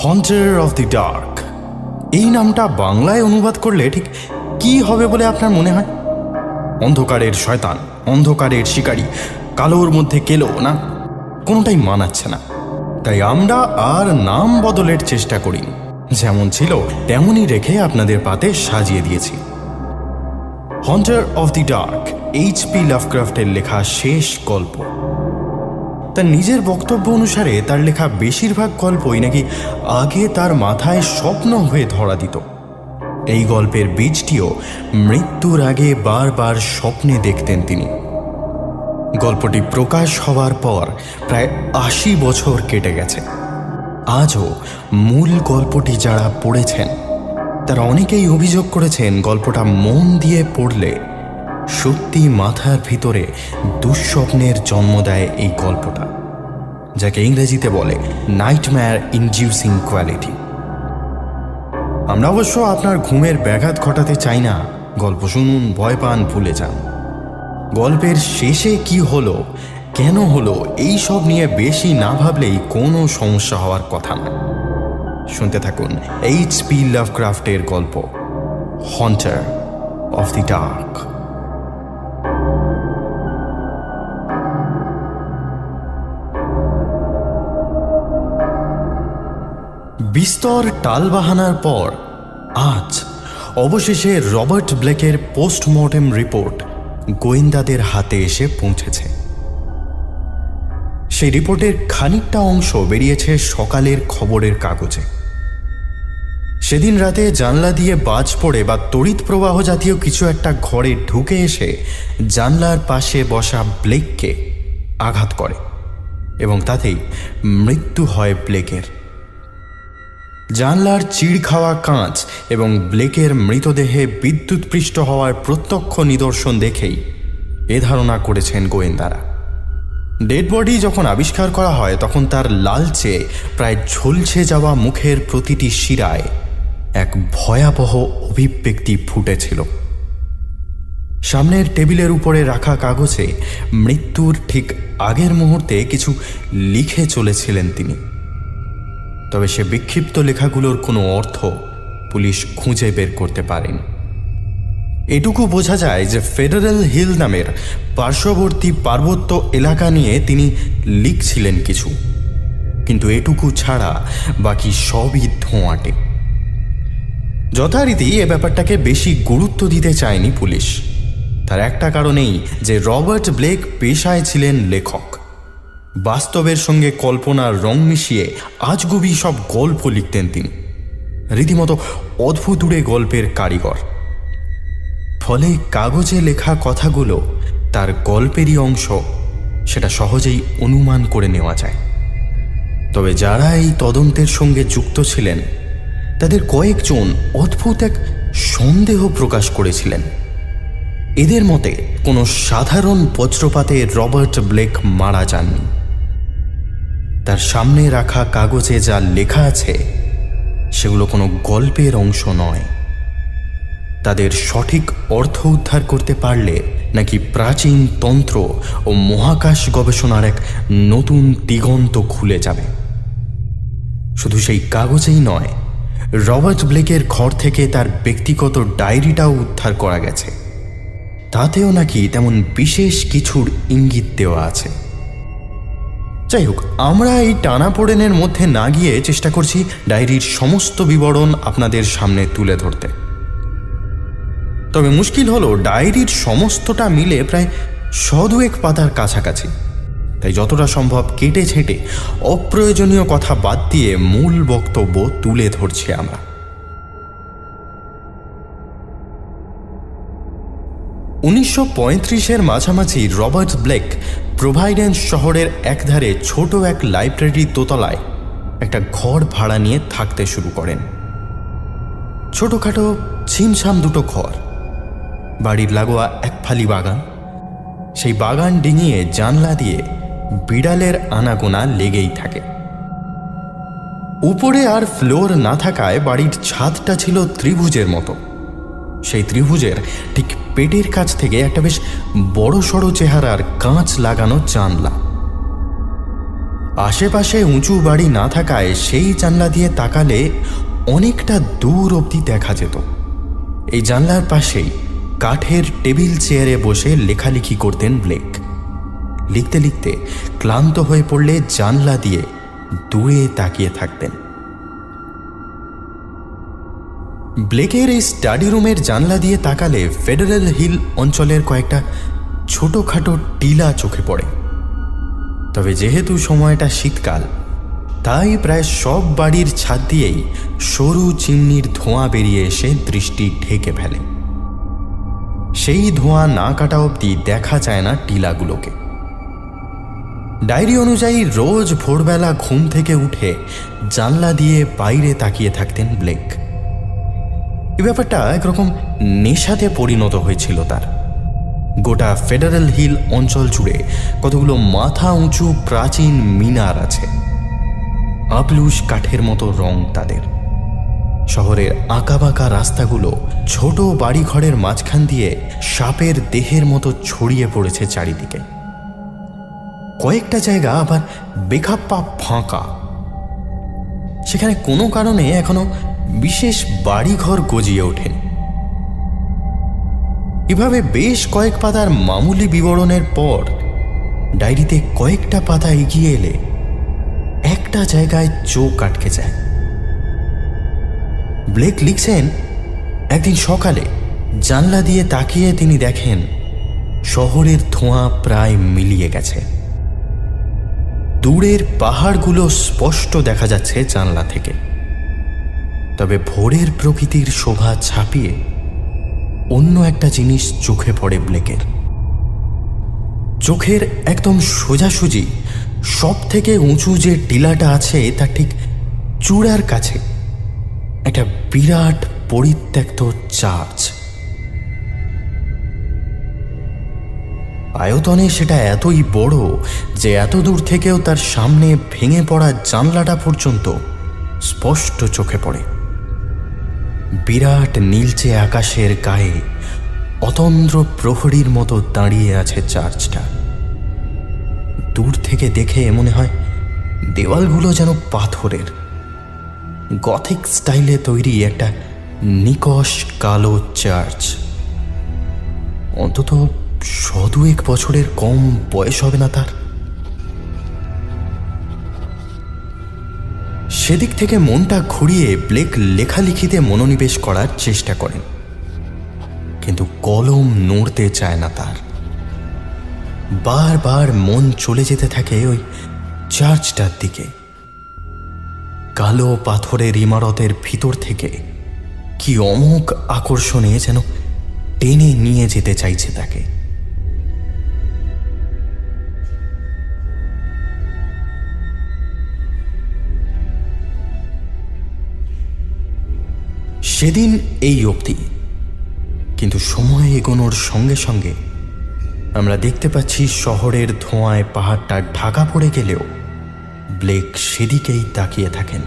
হন্টার of the dark, এই নামটা বাংলায় অনুবাদ করলে ঠিক কি হবে বলে আপনার মনে হয়? অন্ধকারের শয়তান, অন্ধকারের শিকারী, কালোর মধ্যে কেলো না, কোনোটাই মানাচ্ছে না। তাই আমরা আর নাম বদলের চেষ্টা করি, যেমন ছিল তেমনই রেখে আপনাদের পাতে সাজিয়ে দিয়েছি। হন্টার অফ দি ডার্ক এইচ.পি. লাভক্রাফটের লেখা শেষ গল্প। তার নিজের বক্তব্য অনুসারে তার লেখা বেশিরভাগ গল্পই নাকি আগে তার মাথায় স্বপ্ন হয়ে ধরা দিত। এই গল্পের বীজটিও মৃত্যুর আগে বারবার স্বপ্নে দেখতেন তিনি। গল্পটি প্রকাশ হওয়ার পর প্রায় ৮০ বছর কেটে গেছে। আজও মূল গল্পটি যারা পড়েছেন তারা অনেকেই অভিযোগ করেছেন গল্পটা মন দিয়ে পড়লে সত্যি মাথার ভিতরে দুঃস্বপ্নের জন্ম দেয় এই গল্পটা, যাকে ইংরেজিতে বলে নাইটমেয়ার ইনডিউসিং কোয়ালিটি। আমরা অবশ্য আপনার ঘুমের ব্যাঘাত ঘটাতে চাই না। গল্প শুনুন, ভয় পান, ভুলে যান। গল্পের শেষে কি হলো, কেন হলো, এই সব নিয়ে বেশি না ভাবলেই কোনো সমস্যা হওয়ার কথা না। শুনতে থাকুন এইচ.পি. লাভক্রাফটের গল্প হন্টার অফ দি ডার্ক। বিস্তর টালবাহানার পর আজ অবশেষে রবার্ট ব্লেকের পোস্টমর্টেম রিপোর্ট গোয়েন্দাদের হাতে এসে পৌঁছেছে। সেই রিপোর্টের খানিকটা অংশ বেরিয়েছে সকালের খবরের কাগজে। সেদিন রাতে জানলা দিয়ে বাজ পড়ে বা তড়িৎ প্রবাহ জাতীয় কিছু একটা ঘরে ঢুকে এসে জানলার পাশে বসা ব্লেককে আঘাত করে এবং তাতেই মৃত্যু হয় ব্লেকের। জানলার চিড় খাওয়া কাঁচ এবং ব্লেকের মৃতদেহে বিদ্যুৎপৃষ্ট হওয়ার প্রত্যক্ষ নিদর্শন দেখেই এ ধারণা করেছেন গোয়েন্দারা। ডেড বডি যখন আবিষ্কার করা হয় তখন তার লালচে প্রায় ঝলসে যাওয়া মুখের প্রতিটি শিরায় এক ভয়াবহ অভিব্যক্তি ফুটেছিল। সামনের টেবিলের উপরে রাখা কাগজে মৃত্যুর ঠিক আগের মুহূর্তে কিছু লিখে চলেছিলেন তিনি। তবে সে বিক্ষিপ্ত লেখাগুলোর কোনো অর্থ পুলিশ খুঁজে বের করতে পারেনি। এটুকু বোঝা যায় যে ফেডারেল হিল নামের পার্শ্ববর্তী পার্বত্য এলাকা নিয়ে তিনি লিখছিলেন কিছু, কিন্তু এটুকু ছাড়া বাকি সবই ধোঁয়াটে। যথারীতি এ ব্যাপারটাকে বেশি গুরুত্ব দিতে চায়নি পুলিশ। তার একটা কারণেই যে রবার্ট ব্লেক পেশায় ছিলেন লেখক। বাস্তবের সঙ্গে কল্পনার রং মিশিয়ে আজগুবি সব গল্প লিখতেন তিনি, রীতিমতো অদ্ভুতুড়ে গল্পের কারিগর। ফলে কাগজে লেখা কথাগুলো তার গল্পেরই অংশ, সেটা সহজেই অনুমান করে নেওয়া যায়। তবে যারা এই তদন্তের সঙ্গে যুক্ত ছিলেন তাদের কয়েকজন অদ্ভুত এক সন্দেহ প্রকাশ করেছিলেন। এদের মতে কোনো সাধারণ বজ্রপাতে রবার্ট ব্লেক মারা যাননি। তার সামনে রাখা কাগজে যা লেখা আছে সেগুলো কোনো গল্পের অংশ নয়। তাদের সঠিক অর্থ উদ্ধার করতে পারলে নাকি প্রাচীন তন্ত্র ও মহাকাশ গবেষণার এক নতুন দিগন্ত খুলে যাবে। শুধু সেই কাগজেই নয়, রবার্ট ব্লেকের ঘর থেকে তার ব্যক্তিগত ডায়েরিটাও উদ্ধার করা গেছে। তাতেও নাকি তেমন বিশেষ কিছুর ইঙ্গিত দেওয়া আছে। যাই হোক, আমরা এই টানাপোড়েনের মধ্যে না গিয়ে চেষ্টা করছি ডায়েরির সমস্ত বিবরণ আপনাদের সামনে তুলে ধরতে। তবে মুশকিল হলো ডায়েরির সমস্তটা মিলে প্রায় ১০০ পাতার কাছাকাছি। তাই যতটা সম্ভব কেটে ছেটে অপ্রয়োজনীয় কথা বাদ দিয়ে মূল বক্তব্য তুলে ধরছি আমরা। ১৯৩৫-এর মাঝামাঝি রবার্ট ব্লেক প্রোভাইডেন্স শহরের একধারে ছোট এক লাইব্রেরির দোতলায় একটা ঘর ভাড়া নিয়ে থাকতে শুরু করেন। ছোটখাটো ছিমছাম দুটো ঘর, বাড়ির লাগোয়া এক ফালি বাগান, সেই বাগান ডিঙিয়ে জানলা দিয়ে বিড়ালের আনাগোনা লেগেই থাকে। উপরে আর ফ্লোর না থাকায় বাড়ির ছাদটা ছিল ত্রিভুজের মতো। সেই ত্রিভুজের ঠিক পেটের কাছ থেকে একটা বেশ বড় সড়ো চেহারার কাঁচ লাগানো জানলা। আশেপাশে উঁচু বাড়ি না থাকায় সেই জানলা দিয়ে তাকালে অনেকটা দূর অবধি দেখা যেত। এই জানলার পাশেই কাঠের টেবিল চেয়ারে বসে লেখালেখি করতেন ব্লেক। লিখতে লিখতে ক্লান্ত হয়ে পড়লে জানলা দিয়ে দূরে তাকিয়ে থাকতেন। ব্লেকের এই স্টাডি রুমের জানলা দিয়ে তাকালে ফেডারেল হিল অঞ্চলের কয়েকটা ছোটোখাটো টিলা চোখে পড়ে। তবে যেহেতু সময়টা শীতকাল, তাই প্রায় সব বাড়ির ছাদ দিয়েই সরু চিমনির ধোঁয়া বেরিয়ে এসে দৃষ্টি ঢেকে ফেলে। সেই ধোঁয়া না কাটা অবধি দেখা যায় না টিলাগুলোকে। ডায়েরি অনুযায়ী রোজ ভোরবেলা ঘুম থেকে উঠে জানলা দিয়ে বাইরে তাকিয়ে থাকতেন ব্লেক। এই ব্যাপারটা একরকম নেশাতে পরিণত হয়েছিল তার। গোটা ফেডারেল হিল অঞ্চল জুড়ে কতগুলো মাথা উঁচু প্রাচীন মিনার আছে, আবলুস কাঠের মতো রং তাদের। শহরের আঁকাবাঁকা রাস্তাগুলো ছোট বাড়িঘরের মাঝখান দিয়ে সাপের দেহের মতো ছড়িয়ে পড়েছে চারিদিকে। কয়েকটা জায়গা আবার বেখাপ্পা ফাঁকা, সেখানে কোনো কারণে এখনো বিশেষ বাড়িঘর গজিয়ে ওঠেন। এভাবে বেশ কয়েক পাতার মামুলি বিবরণের পর ডায়েরিতে কয়েকটা পাতা এগিয়ে এলে একটা জায়গায় চোখ আটকে যায়। ব্লেক লিখছেন, একদিন সকালে জানলা দিয়ে তাকিয়ে তিনি দেখেন শহরের ধোঁয়া প্রায় মিলিয়ে গেছে। দূরের পাহাড়গুলো স্পষ্ট দেখা যাচ্ছে জানলা থেকে। তবে ভোরের প্রকৃতির শোভা ছাপিয়ে অন্য একটা জিনিস চোখে পড়ে ব্লেকের। চোখের একদম সোজাসুজি সব থেকে উঁচু যে টিলাটা আছে তার ঠিক চূড়ার কাছে একটা বিরাট পরিত্যক্ত চার্চ। আয়তনে সেটা এতই বড় যে এত দূর থেকেও তার সামনে ভেঙে পড়া জানলাটা পর্যন্ত স্পষ্ট চোখে পড়ে। বিরাট নীলচে আকাশের গায়ে অতন্দ্র প্রহরীর মতো দাঁড়িয়ে আছে চার্চটা। দূর থেকে দেখে মনে হয় দেওয়ালগুলো যেন পাথরের, গথিক স্টাইলে তৈরি একটা নিকষ কালো চার্চ। অন্তত 100 বছরের কম বয়স হবে না তার। সেদিক থেকে মনটা ঘুরিয়ে ব্লেক লেখালেখিতে মনোনিবেশ করার চেষ্টা করেন, কিন্তু কলম নড়তে চায় না তার। বারবার মন চলে যেতে থাকে ওই চার্চটার দিকে। কালো পাথরের ইমারতের ভিতর থেকে কি অমোঘ আকর্ষণে যেন টেনে নিয়ে যেতে চাইছে তাকে। সেদিন এই অবধি, কিন্তু সময় এগোনোর সঙ্গে সঙ্গে আমরা দেখতে পাচ্ছি শহরের ধোঁয়ায় পাহাড়টা ঢাকা পড়ে গেলেও ব্লেক সেদিকেই তাকিয়ে থাকেন।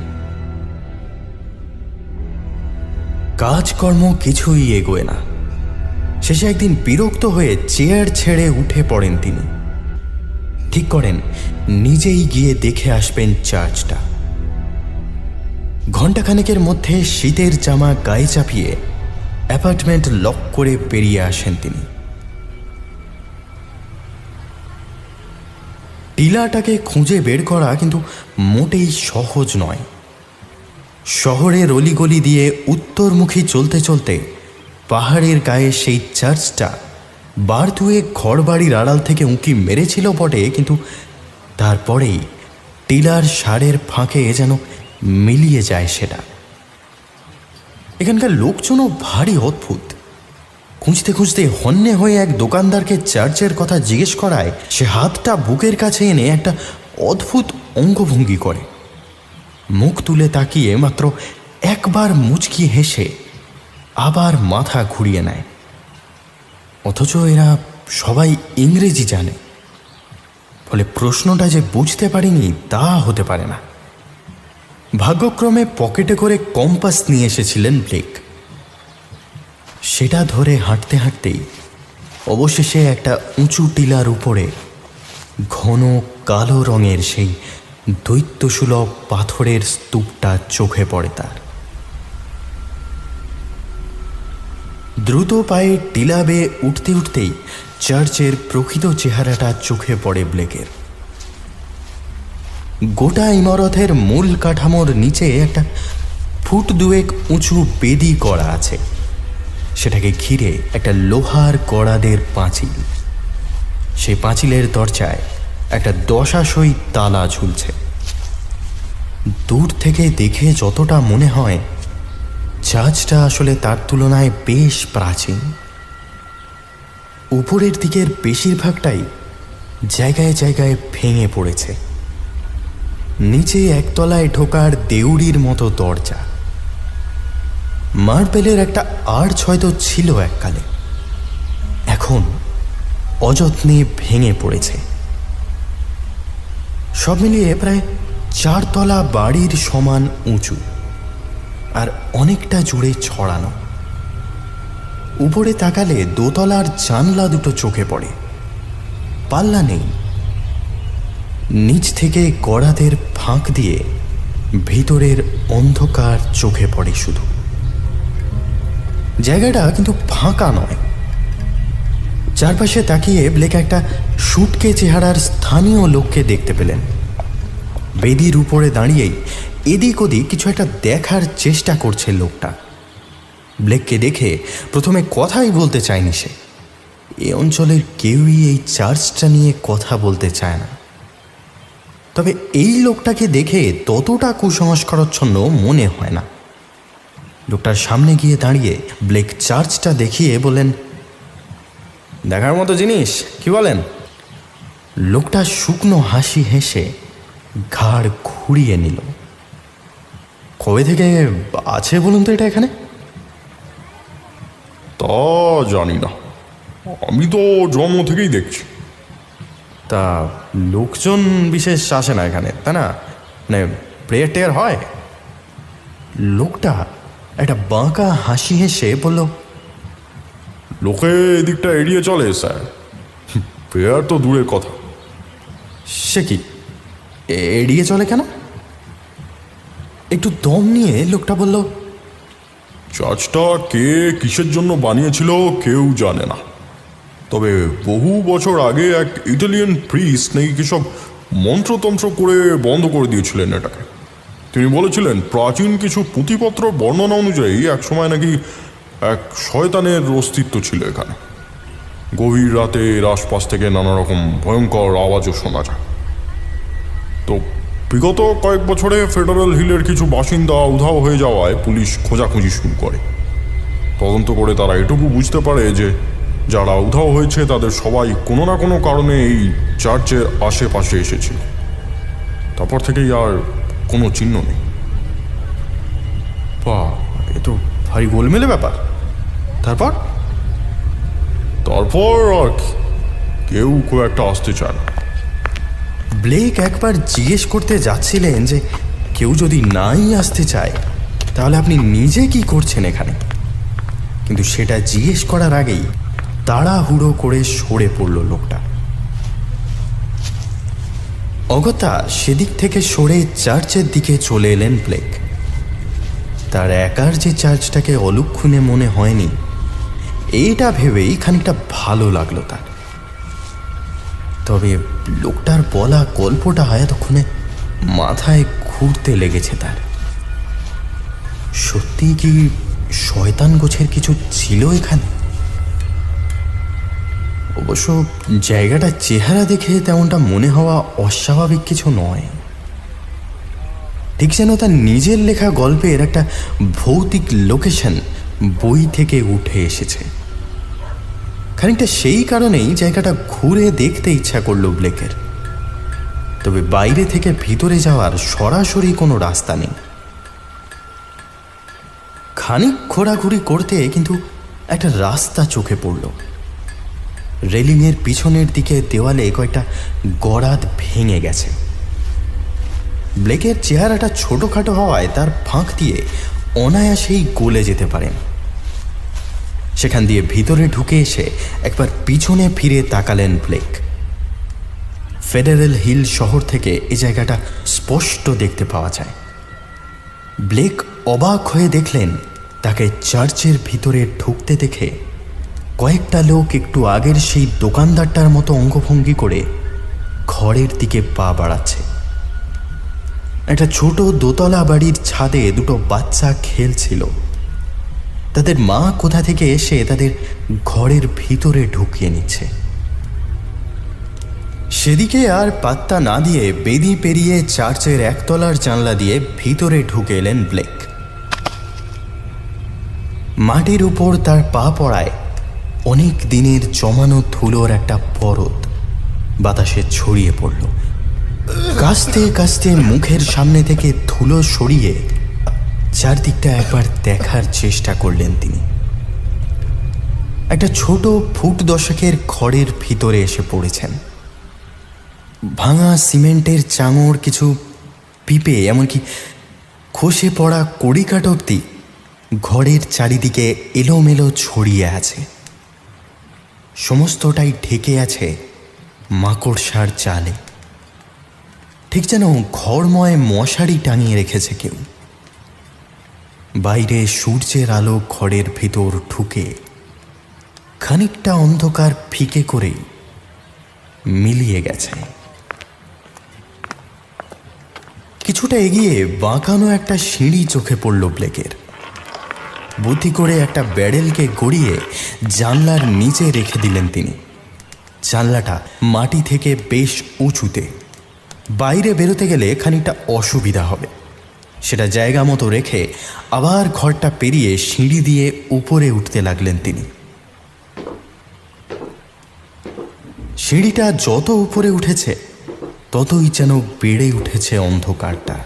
কাজকর্ম কিছুই এগোয় না। শেষে একদিন বিরক্ত হয়ে চেয়ার ছেড়ে উঠে পড়েন তিনি। ঠিক করেন নিজেই গিয়ে দেখে আসবেন চার্চটা। ঘণ্টাখানেকের মধ্যে শীতের জামা গায়ে চাপিয়ে অ্যাপার্টমেন্ট লক করে বেরিয়ে আসেন তিনি। টিলাটাকে খুঁজে বের করা কিন্তু মোটেই সহজ নয়। শহরের অলিগলি দিয়ে উত্তরমুখী চলতে চলতে পাহাড়ের গায়ে সেই চার্চটা বার দুয়েক ঘরবাড়ির আড়াল থেকে উঁকি মেরেছিল বটে, কিন্তু তারপরেই টিলার সারের ফাঁকে যেন মিলিয়ে যায় সেটা। এখানকার লোকজনও ভারী অদ্ভুত। খুঁজতে খুঁজতে হন্যে হয়ে এক দোকানদারকে চার্চের কথা জিজ্ঞেস করায় সে হাতটা বুকের কাছে এনে একটা অদ্ভুত অঙ্গভঙ্গি করে। মুখ তুলে তাকিয়ে মাত্র একবার মুচকি হেসে আবার মাথা ঘুরিয়ে নেয়। অথচ এরা সবাই ইংরেজি জানে, ফলে প্রশ্নটা যে বুঝতে পারিনি তা হতে পারে না। ভাগ্যক্রমে পকেটে করে কম্পাস নিয়ে এসেছিলেন ব্লেক। সেটা ধরে হাঁটতে হাঁটতেই অবশেষে একটা উঁচু টিলার উপরে ঘন কালো রঙের সেই দৈত্যসুলভ পাথরের স্তূপটা চোখে পড়ে তার। দ্রুত পায়ে টিলা বেয়ে উঠতে উঠতেই চার্চের প্রকৃত চেহারাটা চোখে পড়ে ব্লেকের। গোটা ইমারতের মূল কাঠামোর নিচে একটা ফুট দুয়েক উঁচু বেদি করা আছে। সেটাকে ঘিরে একটা লোহার কড়াদের পাঁচিল। সেই পাঁচিলের দরজায় একটা দশাশই তালা ঝুলছে। দূর থেকে দেখে যতটা মনে হয় চার্চটা আসলে তার তুলনায় বেশ প্রাচীন। উপরের দিকের বেশিরভাগটাই জায়গায় জায়গায় ভেঙে পড়েছে। নিচে একতলায় ঢোকার দেউড়ির মতো দরজা। মার্বেলের একটা আর্চ হয়তো ছিল এককালে, এখন অযত্নে ভেঙে পড়েছে। সব মিলিয়ে প্রায় 4 তলা বাড়ির সমান উঁচু আর অনেকটা জুড়ে ছড়ানো। উপরে তাকালে দোতলার জানলা দুটো চোখে পড়ে, পাল্লা নেই। নিচ থেকে গড়াদের ফাঁক দিয়ে ভিতরের অন্ধকার চোখে পড়ে শুধু। জায়গাটা কিন্তু ফাঁকা নয়। চারপাশে তাকিয়ে ব্লেক একটা শুটকে চেহারার স্থানীয় লোককে দেখতে পেলেন। বেদির উপরে দাঁড়িয়েই এদিক ওদিক কিছু একটা দেখার চেষ্টা করছে লোকটা। ব্লেককে দেখে প্রথমে কথাই বলতে চায়নি সে। এ অঞ্চলের কেউই এই চার্চটা নিয়ে কথা বলতে চায় না। তবে এই লোকটাকে দেখে ততটা কুসংস্কারচ্ছন্ন মনে হয় না। লোকটার সামনে গিয়ে দাঁড়িয়ে ব্লেক চার্চটা দেখিয়ে বলেন, দেখার মতো জিনিস, কি বলেন? লোকটা শুকনো হাসি হেসে ঘাড় ঘুরিয়ে নিল। কবে থেকে আছে বলুন তো এটা এখানে? তা জানি না, আমি তো জন্ম থেকেই দেখছি। তা লোকজন বিশেষ আসে না এখানে, তাই না? মানে প্রেয়ার টেয়ার হয়? লোকটা একটা বাঁকা হাসি হেসে বলল, লোকে এদিকটা এড়িয়ে চলে স্যার, প্রেয়ার তো দূরের কথা। সে কি, এড়িয়ে চলে কেন? একটু দম নিয়ে লোকটা বলল, চার্চটা কে কিসের জন্য বানিয়েছিল কেউ জানে না, তবে বহু বছর আগে এক ইটালিয়ান প্রিস্ট নাকি কিসব মন্ত্রতন্ত্র করে বন্ধ করে দিয়েছিলেন এটাকে। তিনি বলেছিলেন প্রাচীন কিছু পুঁথিপত্র বর্ণনা অনুযায়ী একসময় নাকি এক শয়তানের অস্তিত্ব ছিল এখানে। গভীর রাতে এর আশপাশ থেকে নানা রকম ভয়ঙ্কর আওয়াজও শোনা যায়। তো বিগত কয়েক বছরে ফেডারেল হিলের কিছু বাসিন্দা উধাও হয়ে যাওয়ায় পুলিশ খোঁজাখুঁজি শুরু করে। তদন্ত করে তারা এটুকু বুঝতে পারে যে যারা উধাও হয়েছে তাদের সবাই কোনো না কোনো কারণে এই চার্চের আশেপাশে এসেছিল। তারপর থেকেই আর কোনো চিহ্ন নেই। বাহ, এ তো ভারী গোলমেলে ব্যাপার। তারপর আর কেউ খুব একটা আসতে চায় না। ব্লেক একবার জিজ্ঞেস করতে যাচ্ছিলেন যে কেউ যদি নাই আসতে চায় তাহলে আপনি নিজে কি করছেন এখানে, কিন্তু সেটা জিজ্ঞেস করার আগেই তাড়াহুড়ো করে সরে পড়ল লোকটা। অগত্যা সেদিক থেকে সরে চার্চের দিকে চলে এলেন ব্লেক। তার একার যে চার্চটাকে অলক্ষণে মনে হয়নি, এইটা ভেবেই খানিকটা ভালো লাগলো তার। তবে লোকটার বলা গল্পটা এতক্ষণে মাথায় ঘুরতে লেগেছে তার। সত্যি কি শয়তান গোছের কিছু ছিল এখানে? অবশ্য জায়গাটার চেহারা দেখে তেমনটা মনে হওয়া অস্বাভাবিক কিছু নয়। ঠিক যেন তার নিজের লেখা গল্পের একটা ভৌতিক লোকেশন বই থেকে উঠে এসেছে। খানিকটা সেই কারণেই জায়গাটা ঘুরে দেখতে ইচ্ছা করল ব্লেকের। তবে বাইরে থেকে ভিতরে যাওয়ার সরাসরি কোনো রাস্তা নেই। খানিক ঘোরাঘুরি করতে কিন্তু একটা রাস্তা চোখে পড়ল। রেলিংয়ের পিছনের দিকে দেওয়ালে কয়েকটা গরাদ ভেঙে গেছে। ব্লেকের চেহারাটা ছোটোখাটো হওয়ায় তার ফাঁক দিয়ে অনায়াসেই গলে যেতে পারেন। সেখান দিয়ে ভিতরে ঢুকে এসে একবার পিছনে ফিরে তাকালেন ব্লেক। ফেডারেল হিল শহর থেকে এই জায়গাটা স্পষ্ট দেখতে পাওয়া যায়। ব্লেক অবাক হয়ে দেখলেন তাকে চার্চের ভিতরে ঢুকতে দেখে কয়েকটা লোক একটু আগের সেই দোকানদারটার মতো অঙ্গভঙ্গি করে ঘরের দিকে পা বাড়াচ্ছে। একটা ছোট দোতলা বাড়ির ছাদে দুটো বাচ্চা খেলছিল। তাদের মা কোথা থেকে এসে তাদের ঘরের ভিতরে ঢুকিয়ে নিচ্ছে। সেদিকে আর পাত্তা না দিয়ে বেদি পেরিয়ে চার্চের একতলার জানলা দিয়ে ভিতরে ঢুকে এলেন ব্লেক। মাটির উপর তার পা পড়ায় অনেক দিনের জমানো ধুলোর একটা পরত বাতাসে ছড়িয়ে পড়ল। কাস্তে কাস্তে মুখের সামনে থেকে ধুলো সরিয়ে চারদিকটা একবার দেখার চেষ্টা করলেন তিনি। একটা ছোট ফুট দশকের ঘরের ভিতরে এসে পড়েছেন। ভাঙা সিমেন্টের চাঙড়, কিছু পিপে, এমনকি খসে পড়া কড়িকাঠ অব্দি ঘরের চারিদিকে এলোমেলো ছড়িয়ে আছে। সমস্তটাই ঢেকে আছে মাকড়সার জালে, ঠিক যেন ঘরময় মশারি টাঙিয়ে রেখেছে কেউ। বাইরে সূর্যের আলো ঘরের ভিতর ঢুকে খানিকটা অন্ধকার ফিকে করে মিলিয়ে গেছে। কিছুটা এগিয়ে বাঁকানো একটা সিঁড়ি চোখে পড়ল ব্লেকের। বুদ্ধি করে একটা ব্যারেলকে গড়িয়ে জানলার নিচে রেখে দিলেন তিনি। জানলাটা মাটি থেকে বেশ উঁচুতে, বাইরে বেরোতে গেলে খানিকটা অসুবিধা হবে। সেটা জায়গা মতো রেখে আবার ঘরটা পেরিয়ে সিঁড়ি দিয়ে উপরে উঠতে লাগলেন তিনি। সিঁড়িটা যত উপরে উঠেছে ততই যেন বেড়ে উঠেছে অন্ধকারটা।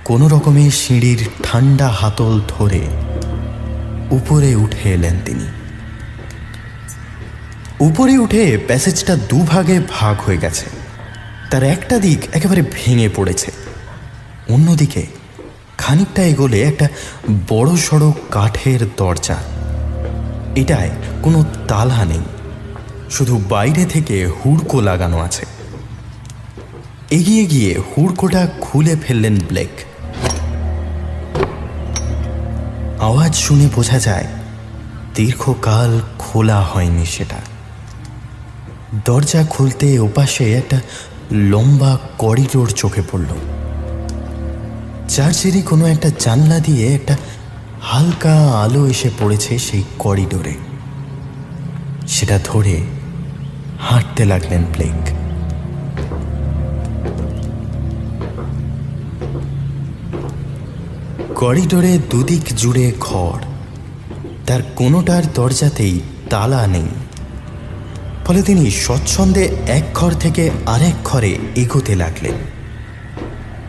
কোনো রকমে সিঁড়ির ঠান্ডা হাতল ধরে উপরে উঠে এলেন তিনি। উপরে উঠে প্যাসেজটা দুভাগে ভাগ হয়ে গেছে। তার একটা দিক একেবারে ভেঙে পড়েছে, অন্যদিকে খানিকটা এগোলে একটা বড় সড়ো কাঠের দরজা। এটায় কোনো তালা নেই, শুধু বাইরে থেকে হুড়কো লাগানো আছে। এগিয়ে গিয়ে হুড়কোটা খুলে ফেললেন ব্লেক। আওয়াজ শুনে বোঝা যায় দীর্ঘকাল খোলা হয়নি সেটা। দরজা খুলতে ওপাশে একটা লম্বা করিডোর চোখে পড়ল। চার্চেরই কোনো একটা জানলা দিয়ে একটা হালকা আলো এসে পড়েছে সেই করিডোরে। সেটা ধরে হাঁটতে লাগলেন ব্লেক। করিডোরে দুদিক জুড়ে ঘর, তার কোনোটার দরজাতেই তালা নেই। ফলে তিনি স্বচ্ছন্দে এক ঘর থেকে আরেক ঘরে এগোতে লাগলেন।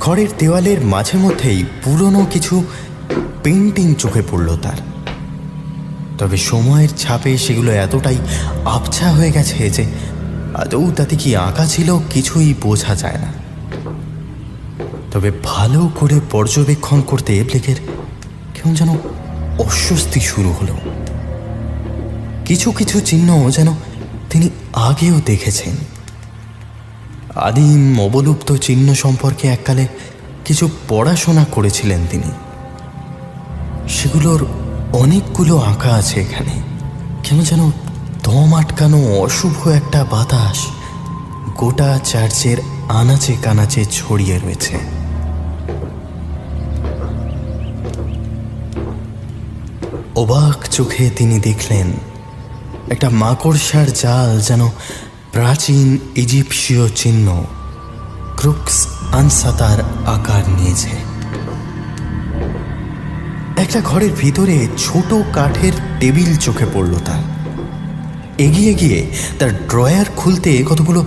ঘরের দেওয়ালের মাঝে মধ্যেই পুরনো কিছু পেন্টিং চোখে পড়ল তার। তবে সময়ের ছাপে সেগুলো এতটাই আবছা হয়ে গেছে যে আদৌ তাতে কি আঁকা ছিল কিছুই বোঝা যায় না। তবে ভালো করে পর্যবেক্ষণ করতে ব্লেকের কেমন যেন অস্বস্তি শুরু হলো। কিছু কিছু চিহ্ন যেন তিনি আগেও দেখেছেন। আদিম অবলুপ্ত চিহ্ন সম্পর্কে এককালে কিছু পড়াশোনা করেছিলেন তিনি। সেগুলোর অনেকগুলো আঁকা আছে এখানে। কেন যেন দম আটকানো অশুভ একটা বাতাস গোটা চার্চের আনাচে কানাচে ছড়িয়ে রয়েছে। অবাক চোখে তিনি দেখলেন একটা মাকড়সার জাল যেন প্রাচীন ইজিপশীয় চিহ্ন ক্রুক্স আনসাতার আকার নিয়েছে। একটা ঘরের ভিতরে ছোট কাঠের টেবিল চোখে পড়ল তার। এগিয়ে গিয়ে তার ড্রয়ার খুলতে কতগুলো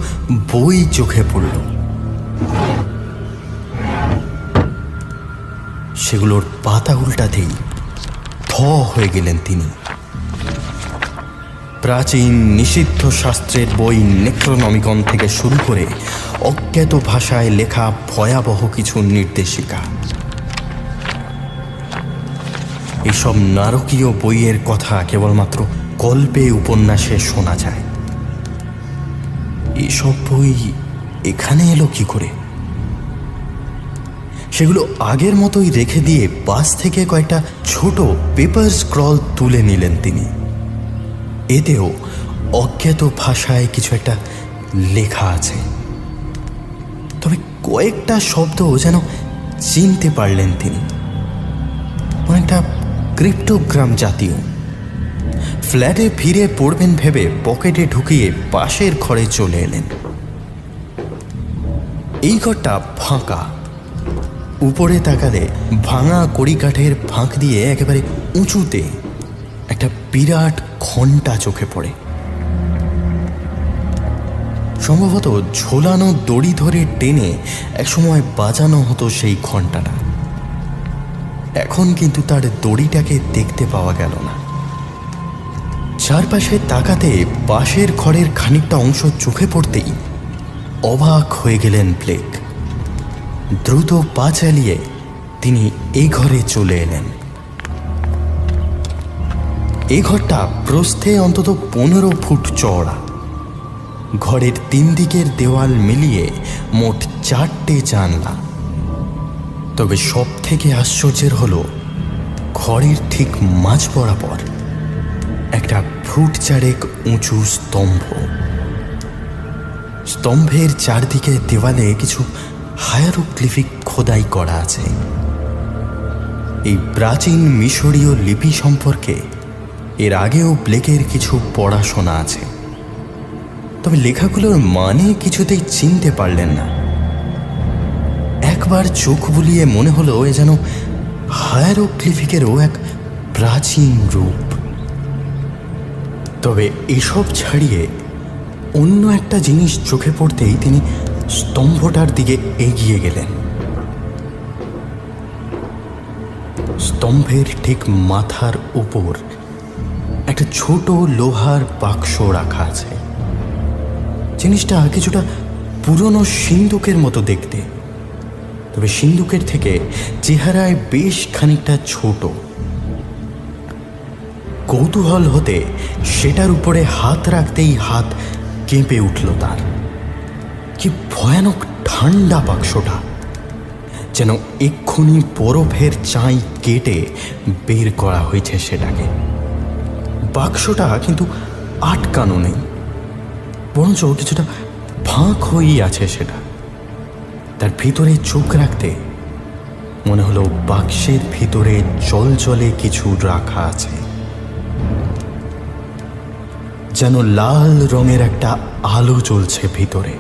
বই চোখে পড়ল। সেগুলোর পাতা উল্টাতেই থ হয়ে গেলেন তিনি। প্রাচীন নিষিদ্ধ শাস্ত্রের বই নেক্রোনমিকন থেকে শুরু করে অজ্ঞাত ভাষায় লেখা ভয়াবহ কিছু নির্দেশিকা। এইসব নারকীয় বইয়ের কথা কেবলমাত্র গল্পে উপন্যাসে শোনা যায়। এসব বই এখানে এলো কি করে? সেগুলো আগের মতোই রেখে দিয়ে পাশ থেকে কয়েকটা ছোট পেপার স্ক্রল তুলে নিলেন তিনি। এতেও অজ্ঞাত ভাষায় কিছু একটা লেখা আছে, তবে কয়েকটা শব্দ যেন চিনতে পারলেন তিনি, অনেকটা ক্রিপ্টোগ্রাম জাতীয়। ফ্ল্যাটে ফিরে পড়বেন ভেবে পকেটে ঢুকিয়ে পাশের ঘরে চলে এলেন। এই ঘরটা ফাঁকা। উপরে তাকালে ভাঙা কড়িকাঠের ফাঁক দিয়ে একেবারে উঁচুতে একটা বিরাট ঘণ্টা চোখে পড়ে। সম্ভবত ঝোলানো দড়ি ধরে টেনে একসময় বাজানো হতো সেই ঘণ্টাটা। এখন কিন্তু তার দড়িটাকে দেখতে পাওয়া গেল না। চারপাশে তাকাতে পাশের ঘরের খানিকটা অংশ চোখে পড়তেই অবাক হয়ে গেলেন ব্লেক। দ্রুত পা চালিয়ে তিনি এই ঘরে চলে এলেন। এই ঘরটা প্রস্থে অন্তত 15 ফুট চওড়া। ঘরের 3 দিকের দেওয়াল মিলিয়ে মোট 4টে জানলা। তবে সব থেকে আশ্চর্যের হলো ঘরের ঠিক মাঝ বরাবর একটা ফুট 4 উঁচু স্তম্ভ। স্তম্ভের চারদিকে দেওয়ালে কিছু হায়ারোগ্লিফিক খোদাই করা আছে। এই প্রাচীন মিশরীয় লিপি সম্পর্কে এর আগেও ব্লেকের কিছু পড়াশোনা আছে, তবে লেখাগুলোর মানে কিছুতেই চিনতে পারলেন না। একবার চোখ বুলিয়ে মনে হলো এ যেন হায়ারোগ্লিফিকেরও এক প্রাচীন রূপ। তবে এসব ছাড়িয়ে অন্য একটা জিনিস চোখে পড়তেই তিনি স্তম্ভটার দিকে এগিয়ে গেলেন। স্তম্ভের ঠিক মাথার উপর একটা ছোট লোহার বাক্স রাখা আছে। জিনিসটা কিছুটা পুরনো সিন্দুকের মতো দেখতে, তবে সিন্দুকের থেকে চেহারায় বেশ খানিকটা ছোট। কৌতূহল হতে সেটার উপরে হাত রাখতেই হাত কেঁপে উঠল তার। কি ভয়ানক ঠান্ডা বাক্সটা, যেন এক্ষুনি বরফের চাই কেটে বের করা হয়েছে সেটাকে। বাক্সটা কিন্তু আটকানো নেই, বরঞ্চ কিছুটা ফাঁক হয়েই আছে সেটা। তার ভিতরে চোখ রাখতে মনে হলো বাক্সের ভিতরে জলজলে কিছু রাখা আছে, যেন লাল রঙের একটা আলো জ্বলছে ভিতরে।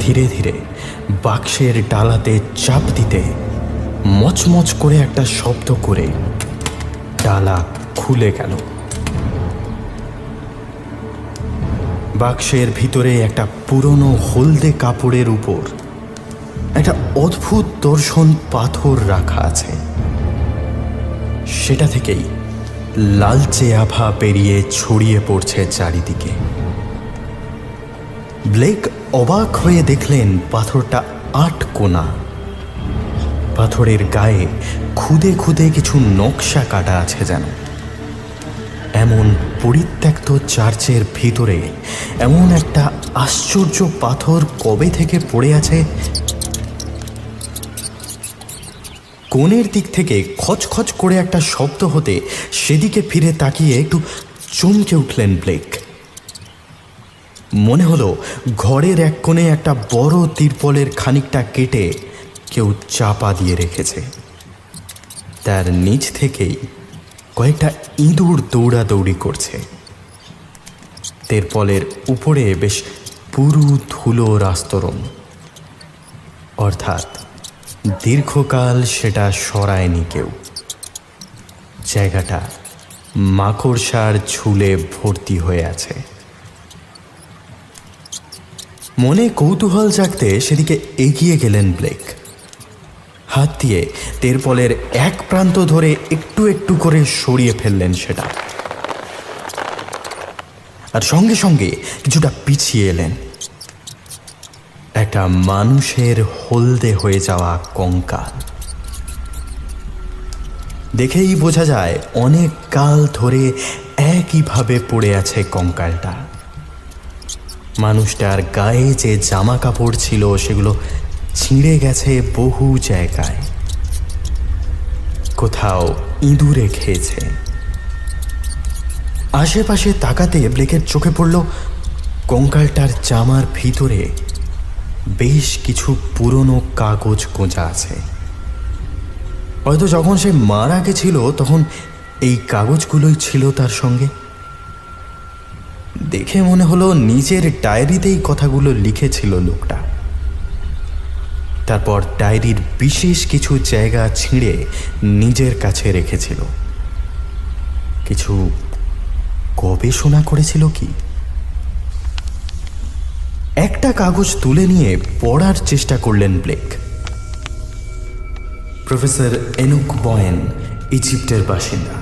ধীরে ধীরে বাক্সের ডালাতে চাপ দিতে মচমচ করে একটা শব্দ করে ডালা খুলে গেল। বাক্সের ভিতরে একটা পুরনো হলদে কাপড়ের উপর একটা অদ্ভুত দর্শন পাথর রাখা আছে। সেটা থেকেই লালচে আভা পেরিয়ে ছড়িয়ে পড়ছে চারিদিকে। ব্লেক অবাক হয়ে দেখলেন পাথরটা 8 কোনা। পাথরের গায়ে খুদে খুদে কিছু নকশা কাটা আছে যেন। এমন পরিত্যক্ত চার্চের ভিতরে এমন একটা আশ্চর্য পাথর কবে থেকে পড়ে আছে? কোণের দিক থেকে খচখচ করে একটা শব্দ হতে সেদিকে ফিরে তাকিয়ে একটু চমকে উঠলেন ব্লেক। মনে হলো ঘরের এক কোণে একটা বড় তিরপলের খানিকটা কেটে কেউ চাপা দিয়ে রেখেছে। তার নিচ থেকেই কয়েকটা ইঁদুর দৌড়াদৌড়ি করছে। তিরপলের উপরে বেশ পুরু ধুলোর আস্তরণ, অর্থাৎ দীর্ঘকাল সেটা সরায়নি কেউ। জায়গাটা মাকড়সার ঝুলে ভর্তি হয়ে আছে। মনে কৌতূহল জাগতে সেদিকে এগিয়ে গেলেন ব্লেক। হাত দিয়ে তিরপলের এক প্রান্ত ধরে একটু একটু করে সরিয়ে ফেললেন সেটা, আর সঙ্গে সঙ্গে কিছুটা পিছিয়ে এলেন। একটা মানুষের হলদে হয়ে যাওয়া কঙ্কাল। দেখেই বোঝা যায় অনেক কাল ধরে একইভাবে পড়ে আছে কঙ্কালটা। মানুষটার গায়ে যে জামা কাপড় ছিল সেগুলো ছিঁড়ে গেছে বহু জায়গায়, কোথাও ইঁদুরে খেয়েছে। আশেপাশে তাকাতে ব্লেকের চোখে পড়ল কঙ্কালটার জামার ভিতরে বেশ কিছু পুরনো কাগজ গোঁজা আছে। হয়তো যখন সে মারা গেছিল তখন এই কাগজগুলোই ছিল তার সঙ্গে। দেখে মনে হলো নিজের ডায়েরিতেই কথাগুলো লিখেছিল লোকটা। তারপর ডায়েরির বিশেষ কিছু জায়গা ছিঁড়ে নিজের কাছে রেখেছিল। কিছু গবেষণা করেছিল কি? একটা কাগজ তুলে নিয়ে পড়ার চেষ্টা করলেন ব্লেক। প্রফেসর এনুক বয়েন ইজিপ্টের বাসিন্দা।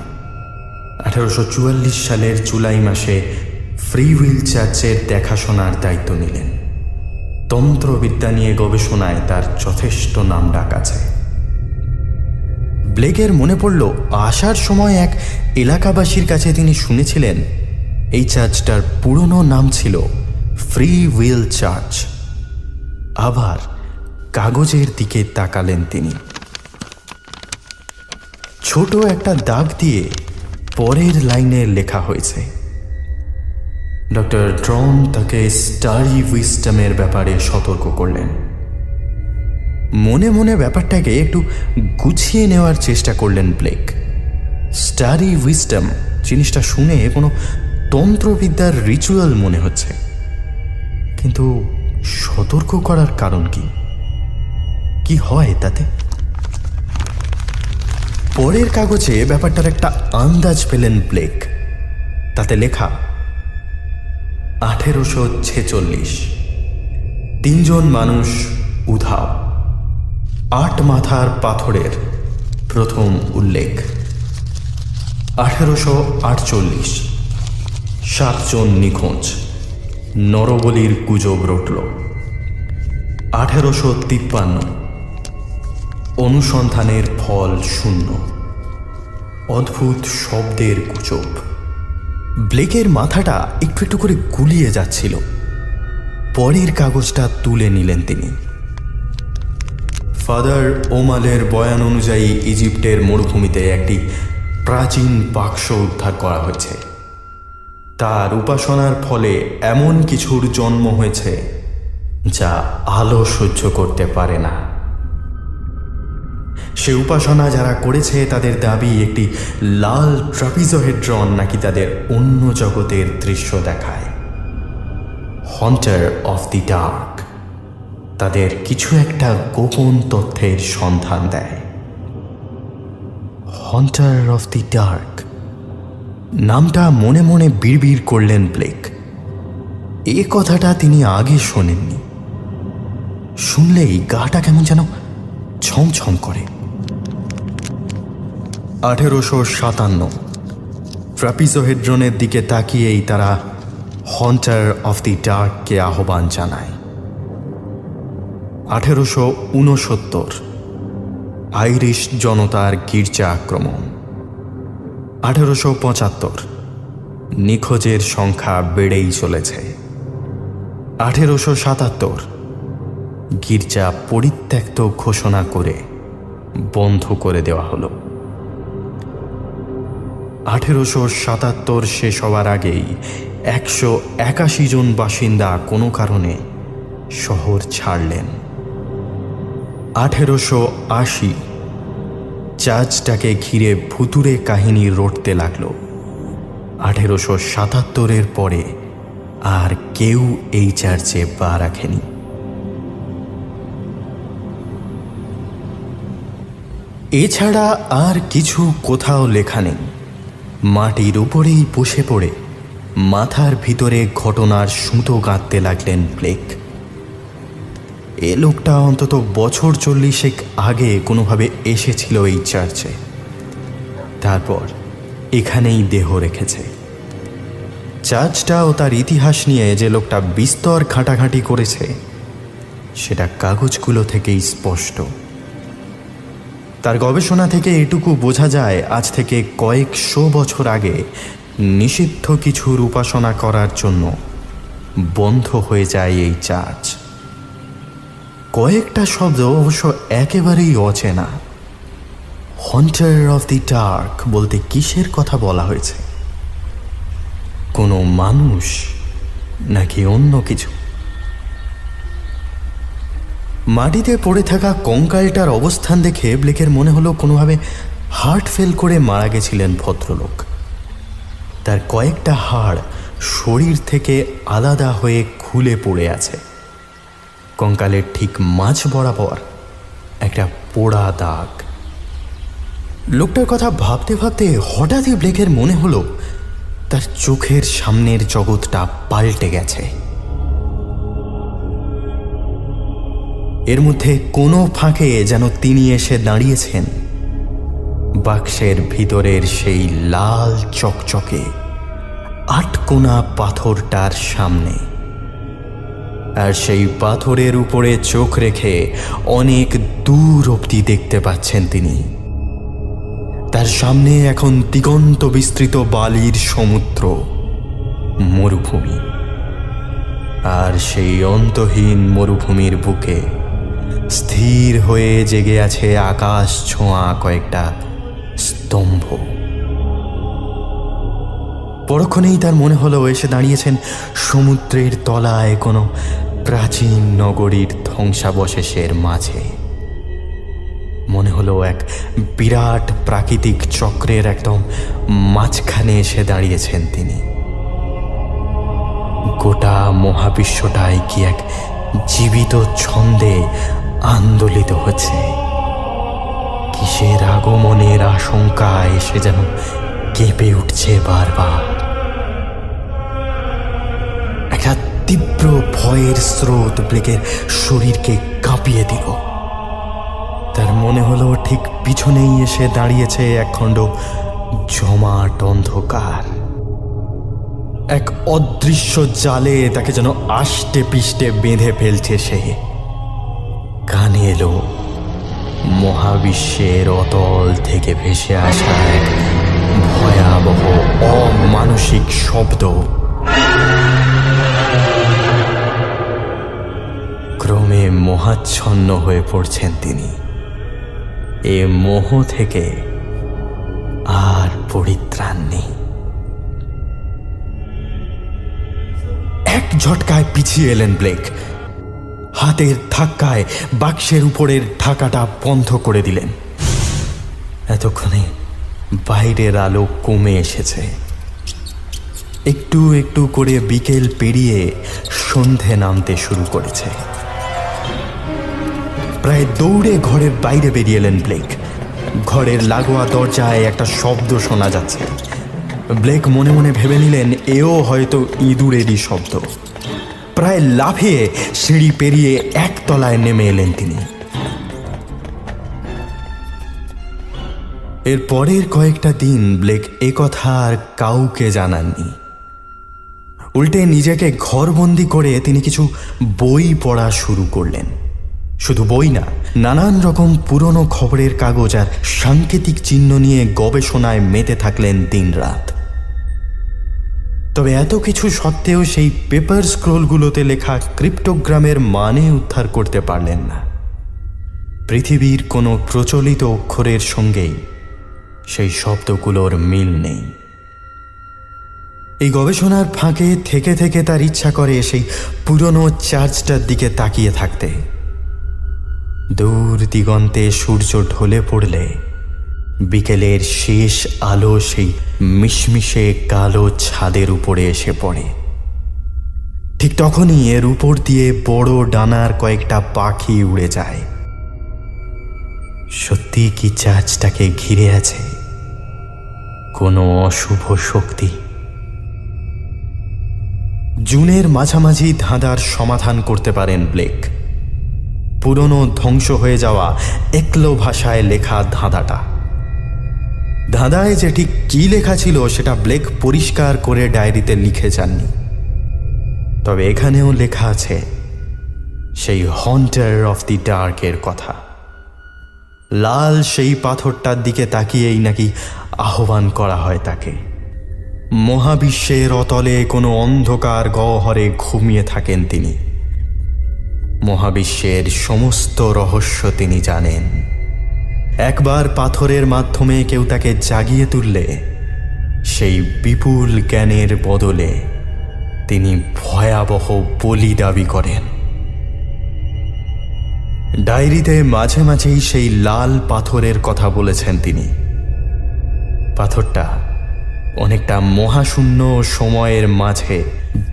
1844 সালের জুলাই মাসে ফ্রি উইল চার্চের দেখাশোনার দায়িত্ব নিলেন। তন্ত্রবিদ্যা নিয়ে গবেষণায় তার যথেষ্ট নামডাক আছে। ব্লেকের মনে পড়ল আসার সময় এক এলাকাবাসীর কাছে তিনি শুনেছিলেন এই চার্চটার পুরনো নাম ছিল ফ্রি উইল চার্চ। আবার কাগজের দিকে তাকালেন তিনি। ছোট একটা দাগ দিয়ে পরের লাইনে লেখা হয়েছে, ডক্টর ড্রম তাকে স্টারি উইজডমের ব্যাপারে সতর্ক করলেন। মনে মনে ব্যাপারটাকে একটু গুছিয়ে নেওয়ার চেষ্টা করলেন ব্লেক। স্টারি উইজডম জিনিসটা শুনে কোনো তন্ত্রবিদ্যার রিচুয়াল মনে হচ্ছে, কিন্তু সতর্ক করার কারণ কি হয় তাতে? পরের কাগজে ব্যাপারটার একটা আন্দাজ পেলেন ব্লেক। তাতে লেখা 1846, 3 জন মানুষ উধাও, 8 মাথার পাথরের প্রথম উল্লেখ। 1848, 7 জন নিখোঁজ, নরবলির গুজব রটল। 1853, অনুসন্ধানের ফল শূন্য, অদ্ভুত শব্দের গুজব। ব্লেকের মাথাটা একটু একটু করে গুলিয়ে যাচ্ছিল। পরের কাগজটা তুলে নিলেন তিনি। ফাদার ওমালের বয়ান অনুযায়ী ইজিপ্টের মরুভূমিতে একটি প্রাচীন বাক্স উদ্ধার করা হয়েছে। তার উপাসনার ফলে এমন কিছুর জন্ম হয়েছে যা আলো সহ্য করতে পারে না। সে উপাসনা যারা করেছে তাদের দাবি একটি লাল ট্রাপিজোহেড্রন নাকি তাদের অন্য জগতের দৃশ্য দেখায়। হন্টার অফ দি ডার্ক তাদের কিছু একটা গোপন তথ্যের সন্ধান দেয়। হন্টার অফ দি ডার্ক নামটা মনে মনে বিড়বিড় করলেন ব্লেক। এ কথাটা তিনি আগে শোনেননি। শুনলেই গাটা কেমন যেন ছমছম করে। 1857, ট্রাপিজোহেড্রনের দিকে তাকিয়েই তারা হন্টার অফ দি ডার্ককে আহ্বান জানায়। 1869, আইরিশ জনতার গির্জা আক্রমণ। 1875, নিখোঁজের সংখ্যা বেড়েই চলেছে। 1877, গির্জা পরিত্যক্ত ঘোষণা করে বন্ধ করে দেওয়া হলো। 1877 শেষ হওয়ার আগেই 181 জন বাসিন্দা কোনো কারণে শহর ছাড়লেন। 1880, চার্চটাকে ঘিরে ভুতুরে কাহিনী রটতে লাগলো। 1877 পরে আর কেউ এই চার্চে পা রাখেনি। এছাড়া আর কিছু কোথাও লেখা নেই। মাটির উপরেই বসে পড়ে মাথার ভিতরে ঘটনার সুতো গাঁথতে লাগলেন ব্লেক। এ লোকটা অন্তত বছর 40 আগে কোনোভাবে এসেছিল এই চার্চে, তারপর এখানেই দেহ রেখেছে। চার্চটা ও তার ইতিহাস নিয়ে যে লোকটা বিস্তর ঘাঁটাঘাঁটি করেছে সেটা কাগজগুলো থেকেই স্পষ্ট। তার গবেষণা থেকে এটুকু বোঝা যায় আজ থেকে কয়েকশো বছর আগে নিষিদ্ধ কিছুর উপাসনা করার জন্য বন্ধ হয়ে যায় এই চার্চ। কয়েকটা শব্দ অবশ্য একেবারেই অচেনা। হন্টার অফ দি ডার্ক বলতে কিসের কথা বলা হয়েছে? কোনো মানুষ নাকি অন্য কিছু? মাটিতে পড়ে থাকা কঙ্কালটার অবস্থান দেখে ব্লেকের মনে হলো কোনোভাবে হার্ট ফেল করে মারা গেছিলেন ভদ্রলোক। তার কয়েকটা হাড় শরীর থেকে আলাদা হয়ে খুলে পড়ে আছে। কঙ্কালের ঠিক মাঝ বরাবর একটা পোড়া দাগ। লোকটার কথা ভাবতে ভাবতে হঠাৎই ব্লেকের মনে হলো তার চোখের সামনের জগৎটা পাল্টে গেছে। এর মধ্যে কোনো ফাঁকে যেন তিনি এসে দাঁড়িয়েছেন বাক্সের ভিতরের সেই লাল চকচকে আটকোনা পাথরটার সামনে। আর সেই পাথরের উপরে চোখ রেখে অনেক দূর অবধি দেখতে পাচ্ছেন তিনি। তার সামনে এখন দিগন্ত বিস্তৃত বালির সমুদ্র, মরুভূমি। আর সেই অন্তহীন মরুভূমির বুকে স্থির হয়ে জেগে আছে আকাশ ছোঁয়া কয়েকটা স্তম্ভ। পরক্ষণেই তার মনে হলো এসে দাঁড়িয়েছেন সমুদ্রের তলায় কোনো প্রাচীন নগরীর ধ্বংসাবশেষের মাঝে। মনে হলো এক বিরাট প্রাকৃতিক চক্রের একদম মাঝখানে এসে দাঁড়িয়েছেন তিনি। গোটা মহাবিশ্বটাই কি এক জীবিত ছন্দে আন্দোলিত হচ্ছে। কিসের আগমনের আশঙ্কায় এসে যেন কেঁপে উঠছে বারবার। একটা তীব্র ভয়ের স্রোত ব্লেকের শরীরকে কাঁপিয়ে দিল। তার মনে হলো ঠিক পিছনেই এসে দাঁড়িয়েছে একখণ্ড জমাট অন্ধকার। এক অদৃশ্য জালে তাকে যেন আষ্টে পিষ্টে বেঁধে ফেলছে সে। কানে এলো মহাবিশ্বের অতল থেকে ভেসে আসা এক ভয়াবহ অমানসিক শব্দ। ক্রমে মোহাচ্ছন্ন হয়ে পড়ছেন তিনি। এ মোহ থেকে আর পরিত্রাণ নেই। এক ঝটকায় পিছিয়ে এলেন ব্লেক। হাতের ধাক্কায় বাক্সের উপরের ঢাকাটা বন্ধ করে দিলেন। এতক্ষণে বাইরের আলো কমে এসেছে। একটু একটু করে বিকেল পেরিয়ে সন্ধে নামতে শুরু করেছে। প্রায় দৌড়ে ঘরের বাইরে বেরিয়ে এলেন ব্লেক। ঘরের লাগোয়া দরজায় একটা শব্দ শোনা যাচ্ছে। ব্লেক মনে মনে ভেবে নিলেন এও হয়তো ইঁদুরেরই শব্দ। প্রায় লাফিয়ে সিঁড়ি পেরিয়ে একতলায় নেমে এলেন তিনি। এর পরের কয়েকটা দিন ব্লেক এ কথা আর কাউকে জানাননি। উল্টে নিজেকে ঘরবন্দি করে তিনি কিছু বই পড়া শুরু করলেন। শুধু বই না, নানান রকম পুরনো খবরের কাগজ আর সাংকেতিক চিহ্ন নিয়ে গবেষণায় মেতে থাকলেন দিনরাত। তবে এত কিছু সত্ত্বেও সেই পেপার স্ক্রোলগুলোতে লেখা ক্রিপ্টোগ্রামের মানে উদ্ধার করতে পারলেন না। পৃথিবীর কোনো প্রচলিত অক্ষরের সঙ্গেই সেই শব্দগুলোর মিল নেই। এই গবেষণার ফাঁকে থেকে থেকে তার ইচ্ছা করে সেই পুরনো চার্চটার দিকে তাকিয়ে থাকতে। দূর দিগন্তে সূর্য ঢলে পড়লে বিকেলের শেষ আলো সেই মিশমিশে কালো ছাদের উপরে এসে পড়ে। ঠিক তখনই এর উপর দিয়ে বড় ডানার কয়েকটা পাখি উড়ে যায়। সত্যি কি চার্চটাকে ঘিরে আছে কোনো অশুভ শক্তি? জুনের মাঝামাঝি ধাঁধার সমাধান করতে পারেন ব্লেক। পুরনো ধ্বংস হয়ে যাওয়া একলো ভাষায় লেখা ধাঁধাটা। ধাঁধায় যে ঠিক কী লেখা ছিল সেটা ব্লেক পরিষ্কার করে ডায়েরিতে লিখে যাননি। তবে এখানেও লেখা আছে সেই হন্টার অফ দি ডার্কের কথা। লাল সেই পাথরটার দিকে তাকিয়েই নাকি আহ্বান করা হয় তাকে। মহাবিশ্বের অতলে কোনো অন্ধকার গহ্বরে ঘুমিয়ে থাকেন তিনি। মহাবিশ্বের সমস্ত রহস্য তিনি জানেন। একবার পাথরের মাধ্যমে কেউ তাকে জাগিয়ে তুললে সেই বিপুল জ্ঞানের বদলে তিনি ভয়াবহ বলি দাবি করেন। ডায়েরিতে মাঝে মাঝেই সেই লাল পাথরের কথা বলেছেন তিনি। পাথরটা অনেকটা মহাশূন্য সময়ের মাঝে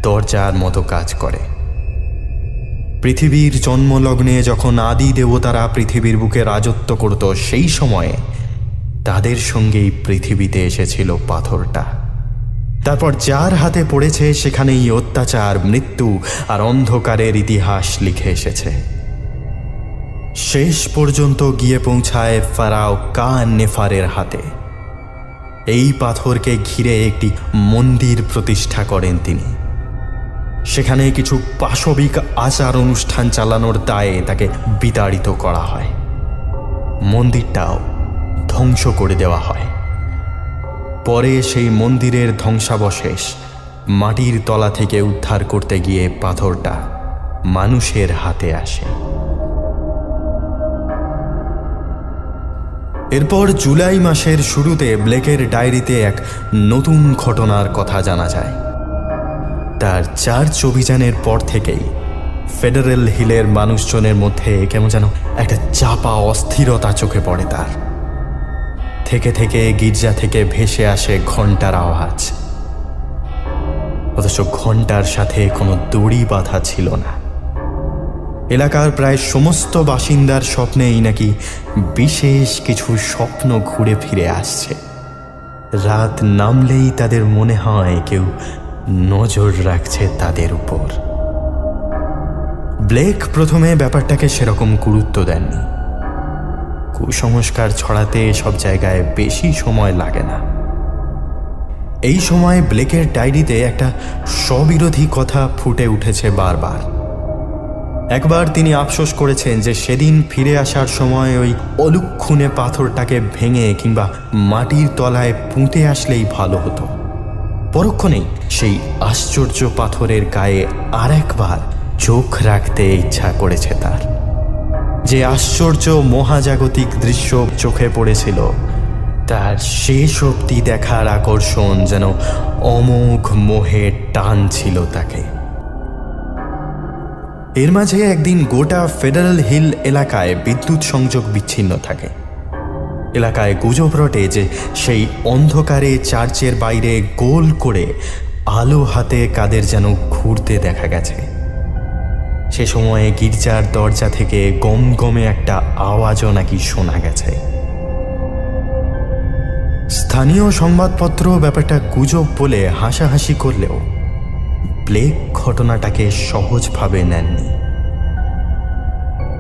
দরজার মতো কাজ করে। পৃথিবীর জন্মলগ্নে যখন আদি দেবতারা পৃথিবীর বুকে রাজত্ব করত, সেই সময়ে তাদের সঙ্গেই পৃথিবীতে এসেছিল পাথরটা। তারপর যার হাতে পড়েছে সেখানেই অত্যাচার, মৃত্যু আর অন্ধকারের ইতিহাস লিখে এসেছে। শেষ পর্যন্ত গিয়ে পৌঁছায় ফারাও কা নেফারের হাতে। এই পাথরকে ঘিরে একটি মন্দির প্রতিষ্ঠা করেন তিনি। সেখানে কিছু পাশবিক আচার অনুষ্ঠান চালানোর দায়ে তাকে বিতাড়িত করা হয়। মন্দিরটাও ধ্বংস করে দেওয়া হয়। পরে সেই মন্দিরের ধ্বংসাবশেষ মাটির তলা থেকে উদ্ধার করতে গিয়ে পাথরটা মানুষের হাতে আসে। এরপর জুলাই মাসের শুরুতে ব্লেকের ডায়েরিতে এক নতুন ঘটনার কথা জানা যায়। তার চার্চ অভিযানের পর থেকেই ফেডারেল হিলের মানুষজনের মধ্যে কেমন যেন একটা চাপা অস্থিরতা চোখে পড়ে তার। থেকে থেকে গির্জা থেকে ভেসে আসে ঘণ্টার আওয়াজ, অথচ ঘণ্টার সাথে কোনো দড়ি বাঁধা ছিল না। এলাকার প্রায় সমস্ত বাসিন্দার স্বপ্নেই নাকি বিশেষ কিছু স্বপ্ন ঘুরে ফিরে আসছে। রাত নামলেই তাদের মনে হয় কেউ নজর রাখছে তাদের উপর। ব্লেক প্রথমে ব্যাপারটাকে সেরকম গুরুত্ব দেননি। কুসংস্কার ছড়াতে সব জায়গায় বেশি সময় লাগে না। এই সময় ব্লেকের ডায়েরিতে একটা স্ববিরোধী কথা ফুটে উঠেছে বারবার। একবার তিনি আফসোস করেছেন যে সেদিন ফিরে আসার সময় ওই অলুক্ষুণে পাথরটাকে ভেঙে কিংবা মাটির তলায় পুঁতে আসলেই ভালো হতো। পরক্ষণেই সেই আশ্চর্য পাথরের গায়ে আর একবার চোখ রাখতে ইচ্ছা করেছে তার। যে আশ্চর্য মহাজাগতিক দৃশ্য চোখে পড়েছিল, তার শেষ অবধি দেখার আকর্ষণ যেন অমোঘ মোহে টান ছিল তাকে। এর মাঝে একদিন গোটা ফেডারেল হিল এলাকায় বিদ্যুৎ সংযোগ বিচ্ছিন্ন থাকে। এলাকায় গুজব রটে যে সেই অন্ধকারে চার্চের বাইরে গোল করে আলো হাতে কাদের যেন ঘুরতে দেখা গেছে। সে সময়ে গির্জার দরজা থেকে গমগমে একটা আওয়াজও নাকি শোনা গেছে। স্থানীয় সংবাদপত্র ব্যাপারটা গুজব বলে হাসাহাসি করলেও ব্লেক ঘটনাটাকে সহজভাবে নেননি।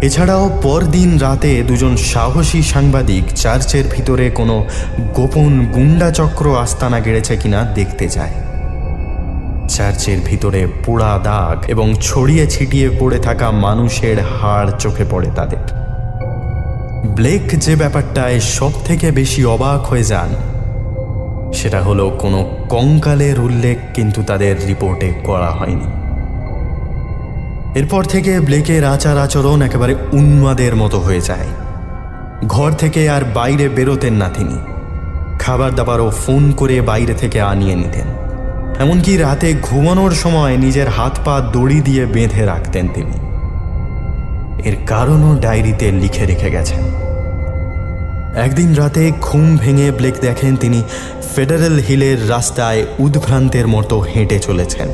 এছাড়াও পরদিন রাতে দুজন সাহসী সাংবাদিক চার্চের ভিতরে কোনো গোপন গুন্ডাচক্র আস্তানা গেড়েছে কিনা দেখতে যায়। চার্চের ভিতরে পোড়া দাগ এবং ছড়িয়ে ছিটিয়ে পড়ে থাকা মানুষের হাড় চোখে পড়ে তাদের। ব্লেক যে ব্যাপারটায় সব থেকে বেশি অবাক হয়ে যান সেটা হলো কোনো কঙ্কালের উল্লেখ কিন্তু তাদের রিপোর্টে করা হয়নি। এরপর থেকে ব্লেকের আচার আচরণ একেবারে উন্মাদের মতো হয়ে যায়। ঘর থেকে আর বাইরে বেরোতেন না তিনি। খাবার দাবারও ফোন করে বাইরে থেকে আনিয়ে নিতেন। এমনকি রাতে ঘুমানোর সময় নিজের হাত পা দড়ি দিয়ে বেঁধে রাখতেন তিনি। এর কারণও ডায়েরিতে লিখে রেখে গেছেন। একদিন রাতে ঘুম ভেঙে ব্লেক দেখেন তিনি ফেডারেল হিলের রাস্তায় উদ্ভ্রান্তের মতো হেঁটে চলেছেন।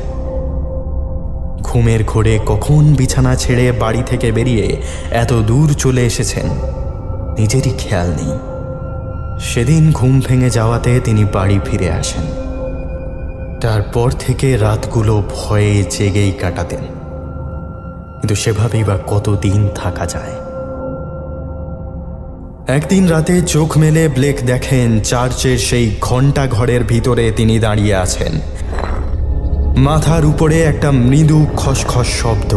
ঘুমের ঘোরে কখন বিছানা ছেড়ে বাড়ি থেকে বেরিয়ে এত দূর চলে এসেছেন নিজেরই খেয়াল নেই। সেদিন ঘুম ভেঙে যাওয়াতে তিনি বাড়ি ফিরে আসেন। তারপর থেকে রাতগুলো ভয়ে জেগেই কাটাতেন, কিন্তু সেভাবেই বা কতদিন থাকা যায়। একদিন রাতে চোখ মেলে ব্লেক দেখেন চার্চের সেই ঘণ্টা ঘরের ভিতরে তিনি দাঁড়িয়ে আছেন। মাথার উপরে একটা মৃদু খসখস শব্দ,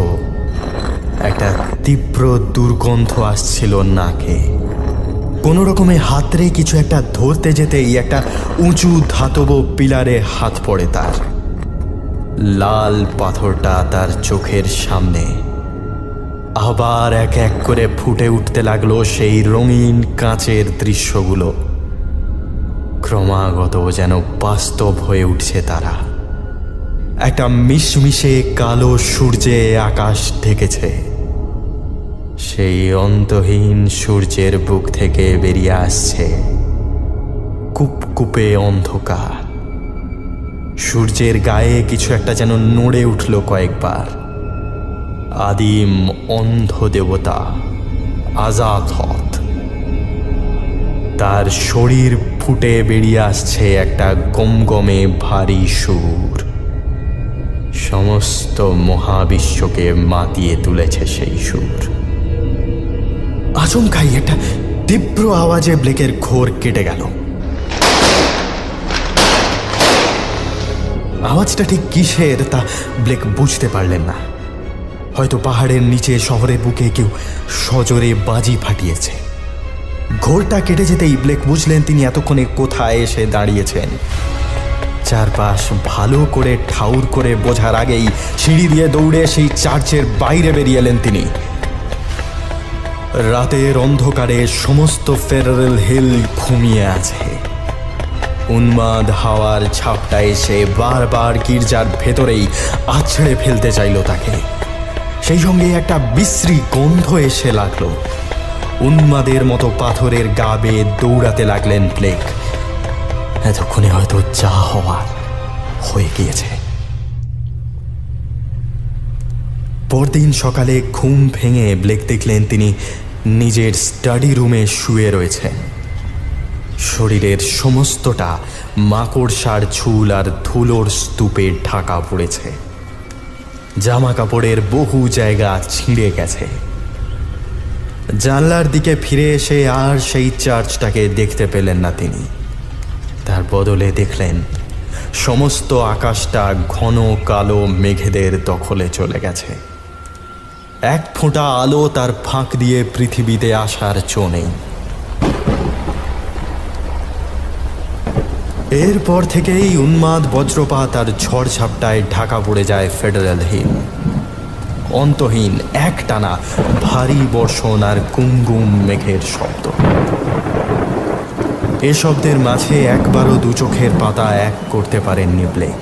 একটা তীব্র দুর্গন্ধ আসছিল নাকে। কোনো রকমে হাতরে কিছু একটা ধরতে যেতেই একটা উঁচু ধাতব পিলারে হাত পড়ে তার। লাল পাথরটা তার চোখের সামনে আবার এক এক করে ফুটে উঠতে লাগলো সেই রঙিন কাঁচের দৃশ্যগুলো। ক্রমাগত যেন বাস্তব হয়ে উঠছে তারা। একটা মিশমিশে কালো সূর্যে আকাশ ঢেকেছে। সেই অন্তহীন সূর্যের বুক থেকে বেরিয়ে আসছে কুপকুপে অন্ধকার। সূর্যের গায়ে কিছু একটা যেন নড়ে উঠল কয়েকবার। আদিম অন্ধ দেবতা আজাথথ, তার শরীর ফুটে বেরিয়ে আসছে একটা গমগমে ভারী সুর। সমস্ত মহাবিশ্বকে মাতিয়ে তুলেছে সেই সুর। আচমকাই একটা তীব্র আওয়াজে ব্লেকের ঘোর কেটে গেল। আওয়াজটা ঠিক কিসের তা ব্লেক বুঝতে পারলেন না। হয়তো পাহাড়ের নিচে শহরের বুকে কেউ সজোরে বাজি ফাটিয়েছে। ঘোরটা কেটে যেতেই ব্লেক বুঝলেন তিনি এতক্ষণে কোথায় এসে দাঁড়িয়েছেন। চারপাশ ভালো করে ঠাউর করে বোঝার আগেই সিঁড়ি দিয়ে দৌড়ে সেই চার্চের বাইরে বেরিয়ে এলেন তিনি। রাতের অন্ধকারে সমস্ত ফেডারেল হিল ঘুমিয়ে আছে। উন্মাদ হাওয়ার ঝাপটা এসে বারবার গির্জার ভেতরেই আছড়ে ফেলতে চাইল তাকে। সেই সঙ্গে একটা বিশ্রী গন্ধ এসে লাগলো। উন্মাদের মতো পাথরের গা বেয়ে দৌড়াতে লাগলেন ব্লেক। এতক্ষণে হয়তো যা হওয়ার হয়ে গিয়েছে। পরদিন সকালে ঘুম ভেঙে ব্লেক দেখলেন তিনি নিজের স্টাডি রুমে শুয়ে রয়েছেন। শরীরের সমস্তটা মাকড়সার ঝুল আর ধুলোর স্তূপে ঢাকা পড়েছে। জামা কাপড়ের বহু জায়গা ছিঁড়ে গেছে। জানলার দিকে ফিরে এসে আর সেই চার্চটাকে দেখতে পেলেন না তিনি। তার বদলে দেখলেন সমস্ত আকাশটা ঘন কালো মেঘেদের দখলে চলে গেছে। এক ফোঁটা আলো তার ফাঁক দিয়ে পৃথিবীতে আসার চো নেই। এরপর থেকেই উন্মাদ বজ্রপাত আর ঝড়ঝাপটায় ঢাকা পড়ে যায় ফেডারেল হিল। অন্তহীন একটানা ভারী বর্ষণ আর গুমগুম মেঘের শব্দ। এ শব্দের মাঝে একবারও দু চোখের পাতা এক করতে পারেননি ব্লেক।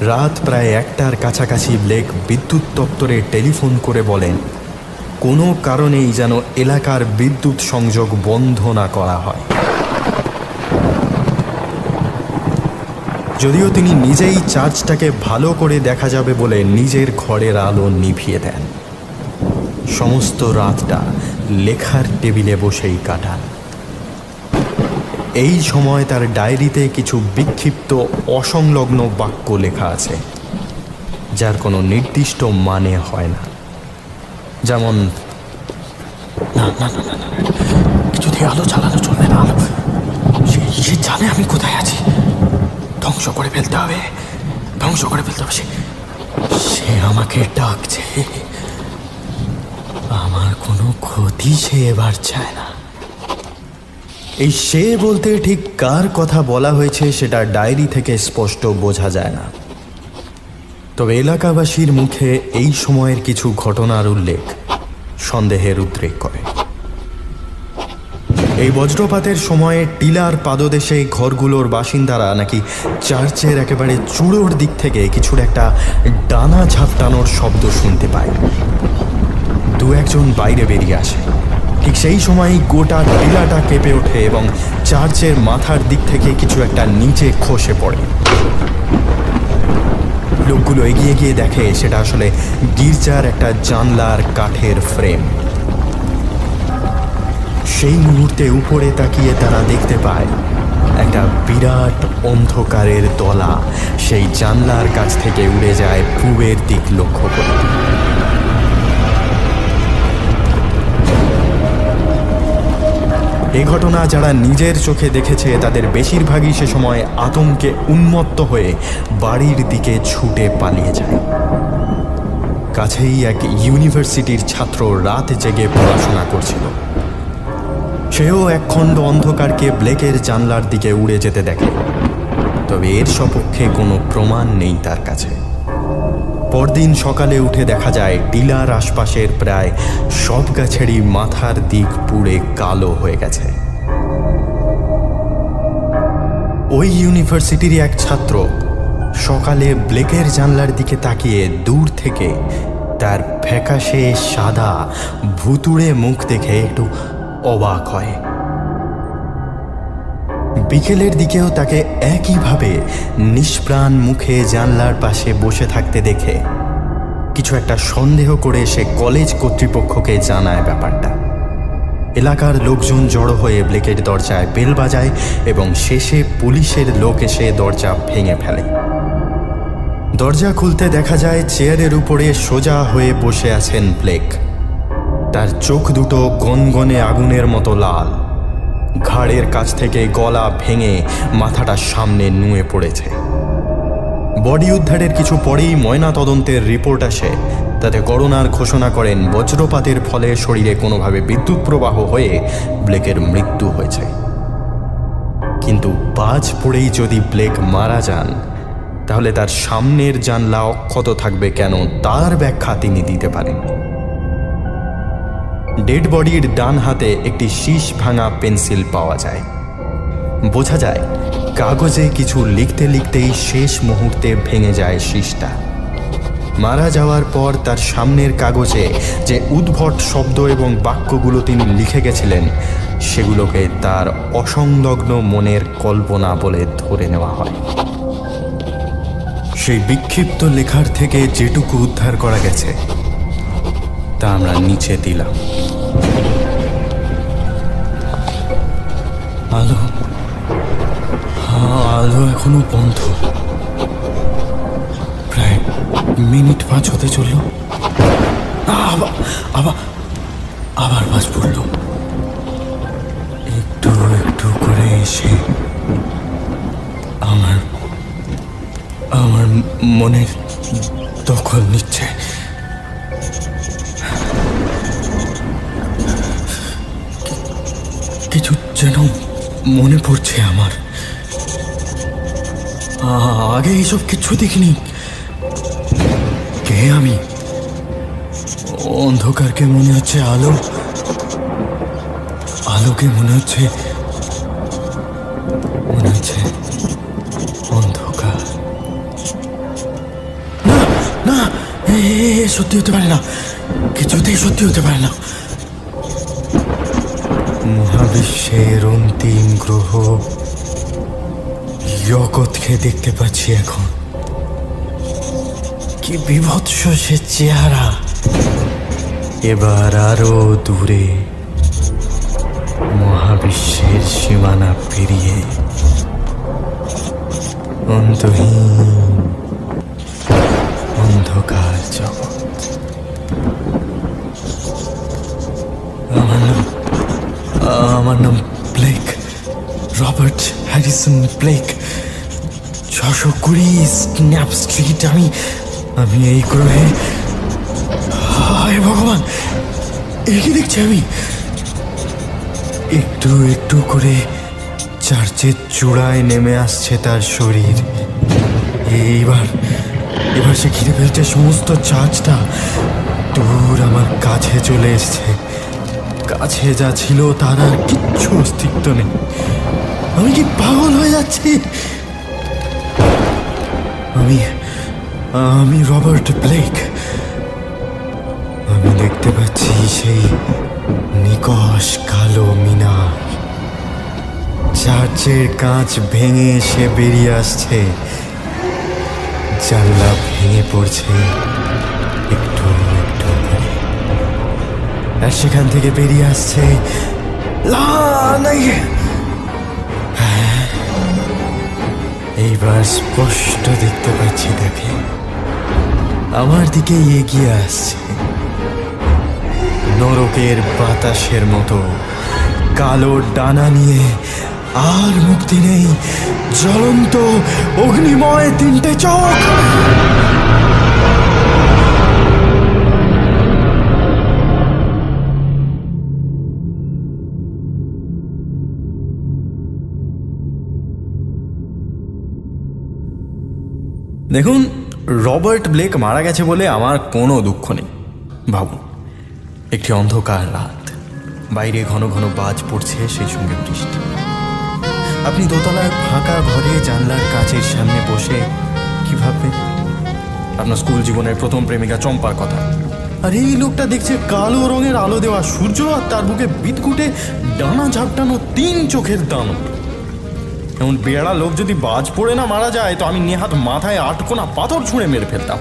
রাত প্রায় 1টার কাছাকাছি ব্লেক বিদ্যুৎ দপ্তরে টেলিফোন করে বলেন কোনো কারণেই যেন এলাকার বিদ্যুৎ সংযোগ বন্ধ না করা হয়। যদিও তিনি নিজেই চার্চটাকে ভালো করে দেখা যাবে বলে নিজের ঘরের আলো নিভিয়ে দেন। সমস্ত রাতটা লেখার টেবিলে বসেই কাটান। এই সময় তার ডায়েরিতে কিছু বিক্ষিপ্ত অসংলগ্ন বাক্য লেখা আছে, যার কোনো নির্দিষ্ট মানে হয় না। যেমন না না না না না কিছুতেই আলো জ্বালানো চলবে না। আলো সে জানে আমি কোথায় আছি। ধ্বংস করে ফেলতে হবে, ধ্বংস করে ফেলতে হবে। সে আমাকে ডাকছে। আমার কোনো ক্ষতি সে এবার চায় না। এই সে বলতে ঠিক কার কথা বলা হয়েছে সেটা ডায়েরি থেকে স্পষ্ট বোঝা যায় না। তবে এলাকাবাসীর মুখে এই সময়ের কিছু ঘটনার উল্লেখ সন্দেহের উদ্রেক করে। এই বজ্রপাতের সময়ে টিলার পাদদেশে ঘরগুলোর বাসিন্দারা নাকি চার্চের একেবারে চূড়োর দিক থেকে কিছুর একটা ডানা ঝাপটানোর শব্দ শুনতে পায়। দু একজন বাইরে বেরিয়ে আসে। ঠিক সেই সময়ই গোটা টিলাটা কেঁপে ওঠে এবং চার্চের মাথার দিক থেকে কিছু একটা নিচে খসে পড়ে। লোকগুলো এগিয়ে গিয়ে দেখে সেটা আসলে গির্জার একটা জানলার কাঠের ফ্রেম। সেই মুহূর্তে উপরে তাকিয়ে তারা দেখতে পায় একটা বিরাট অন্ধকারের দলা সেই জানলার কাছ থেকে উড়ে যায় পূবের দিক লক্ষ্য করে। এই ঘটনা যারা নিজের চোখে দেখেছে তাদের বেশিরভাগই সে সময় আতঙ্কে উন্মত্ত হয়ে বাড়ির দিকে ছুটে পালিয়ে যায়। কাছেই এক ইউনিভার্সিটির ছাত্র রাত জেগে পড়াশোনা করছিল। সেও একখণ্ড অন্ধকারকে ব্লেকের জানলার দিকে উড়ে যেতে দেখে, তবে এর সপক্ষে কোনো প্রমাণ নেই তার কাছে। পরদিন সকালে উঠে দেখা যায় টিলার আশপাশের প্রায় সব গাছেরই মাথার দিক পুড়ে কালো হয়ে গেছে। ওই ইউনিভার্সিটির এক ছাত্র সকালে ব্লেকের জানলার দিকে তাকিয়ে দূর থেকে তার ফ্যাকাশে সাদা ভুতুড়ে মুখ দেখে একটু অবাক হয়। বিকেলের দিকেও তাকে একইভাবে নিষ্প্রাণ মুখে জানলার পাশে বসে থাকতে দেখে কিছু একটা সন্দেহ করে সে কলেজ কর্তৃপক্ষকে জানায় ব্যাপারটা। এলাকার লোকজন জড়ো হয়ে ব্লেকের দরজায় বেল বাজায় এবং শেষে পুলিশের লোক এসে দরজা ভেঙে ফেলে। দরজা খুলতে দেখা যায় চেয়ারের উপরে সোজা হয়ে বসে আছেন ব্লেক। তার চোখ দুটো গনগনে আগুনের মতো লাল, ঘাড়ের কাছ থেকে গলা ভেঙে মাথাটা সামনে নুয়ে পড়েছে। বডি উদ্ধারের কিছু পরেই ময়না তদন্তের রিপোর্ট আসে, তাতে করোনার ঘোষণা করেন বজ্রপাতের ফলে শরীরে কোনোভাবে বিদ্যুৎ প্রবাহ হয়ে ব্লেকের মৃত্যু হয়েছে। কিন্তু বাজ পড়েই যদি ব্লেক মারা যান, তাহলে তার সামনের জানলা অক্ষত থাকবে কেন তার ব্যাখ্যা তিনি দিতে পারেন। ডেড বডির ডান হাতে একটি শীষ ভাঙা পেন্সিল পাওয়া যায়। বোঝা যায় কাগজে কিছু লিখতে লিখতেই শেষ মুহূর্তে ভেঙে যায় শীষটা। মারা যাওয়ার পর তার সামনের কাগজে যে উদ্ভট শব্দ এবং বাক্যগুলো তিনি লিখে গেছিলেন, সেগুলোকে তার অসংলগ্ন মনের কল্পনা বলে ধরে নেওয়া হয়। সেই বিক্ষিপ্ত লেখার থেকে যেটুকু উদ্ধার করা গেছে তা আমরা নিচে দিলাম। আলো আলো এখনো বন্ধ। প্রায় মিনিট 5 হতে চলল। আবার বাজ পড়ল। একটু একটু করে এসে আমার মনের দখল নিচ্ছে। কিছু যেন মনে পড়ছে আমার। আগে এইসব কিছু দেখিনি। কে আমি? অন্ধকারকে মনে হচ্ছে আলো, আলোকে মনে হচ্ছে অন্ধকার। না না, সত্যি হতে পারে না, কিছুতেই সত্যি হতে পারে না। মহাবিশ্বের অন্তিম গ্রহ জগৎকে দেখতে পাচ্ছি এখন। কি বিভৎস সে চেহারা। এবার আরো দূরে, মহাবিশ্বের সীমানা পেরিয়ে অন্তহীন অন্ধকার জগৎ। আমার নাম Blake, Robert Harrison Blake. 620 Snap Street. আমি এই গ্রহে। হায় ভগবান, এ কি দেখছি আমি? একটু একটু করে চার্চের চূড়ায় নেমে আসছে তার শরীর। এবার সে ঘিরে ফেলছে সমস্ত চার্চটা। দূর আমার কাছে চলে এসছে। কাছে যা ছিল তার আর কিচ্ছু অস্তিত্ব নেই। আমি কি পাগল হয়ে যাচ্ছি? আমি রবার্ট ব্লেক। আমি দেখতে পাচ্ছি সেই নিকষ কালো মিনার। চার্চের কাঁচ ভেঙে সে বেরিয়ে আসছে। জানলা ভেঙে পড়ছে একটু একটু করে, আর সেখান থেকে বেরিয়ে আসছে এইবার স্পষ্ট দেখতে পাচ্ছি তাকে। আমার দিকে এগিয়ে আসছে নরকের বাতাসের মতো, কালো ডানা নিয়ে। আর মুক্তি নেই, জ্বলন্ত অগ্নিময় 3টে চোখ। দেখুন, রবার্ট ব্লেক মারা গেছে বলে আমার কোনো দুঃখ নেই। ভাবুন, একটি অন্ধকার রাত, বাইরে ঘন ঘন বাজ পড়ছে, সেই সঙ্গে বৃষ্টি। আপনি দোতলার ফাঁকা ঘরে জানলার কাচের সামনে বসে কি ভাববেন? আপনার স্কুল জীবনের প্রথম প্রেমিকা চম্পার কথা। আর এই লোকটা দেখছে কালো রঙের আলো দেওয়া সূর্য, আর তার বুকে বিদকুটে ডানা ঝাপটানো 3 চোখের দানব। এমন বেড়া লোক যদি বাজ পড়ে না মারা যায়, তো আমি নেহাত মাথায় 8 কোনা পাথর ছুঁড়ে মেরে ফেলতাম।